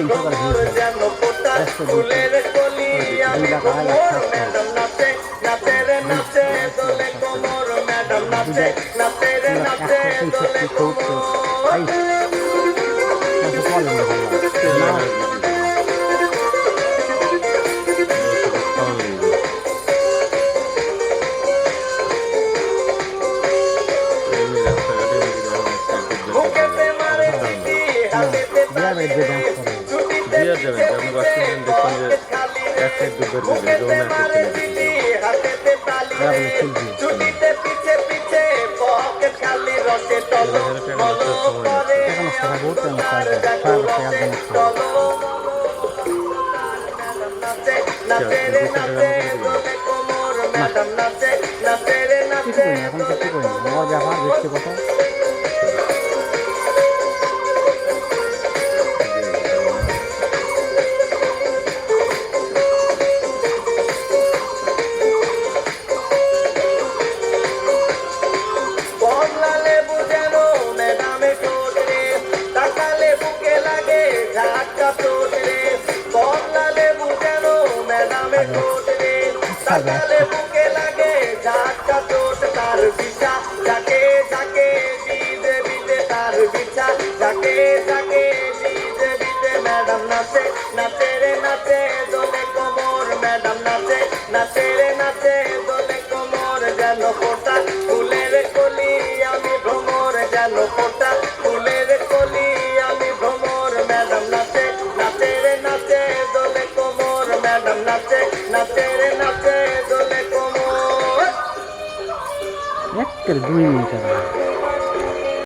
ভ্রমর যেন ফোটা ফুলের কলি আমি ভ্রমর ম্যাডাম নাচে নাচে রে নাচে দোলে কোমর ম্যাডাম নাচে নাচে রে নাচে দোলে কোমর বুকেতে মারে দিদি হাতেতে তালি ছুটিতে ছুটিতে পিছে পিছে পকেট খালি রসে টলো মলো করে তোমার দেখো রসে টলো নাচে নাচে রে নাচে দোলে কোমর ম্যাডাম নাচে নাচে রে নাচে কমলা লেবু যেন ম্যাডামে ঠোঁট রে তাকালে বুকে লাগে ঝাটকা চোট রে কমলা লেবু যেন ম্যাডামে ঠোঁট রে তাকালে বুকে লাগে ঝাটকা চোট তার বিছা যাকে যাকে বিদে বিদে তার বিছা যাকে যাকে বিদে বিদে ম্যাডাম নাচে নাচে রে নাচে দোলে কোমর ম্যাডাম নাচে নাচে রে নাচে দোলে কোমর যেন ফোটা ফুলের কলি আমি ভ্রমর যেন ফোটা ফুলের কলি আমি ভ্রমর ম্যাডাম নাচে নাচে রে নাচে দোলে কোমর ম্যাডাম নাচে নাচে রে নাচে দোলে কোমর 2 মিনিট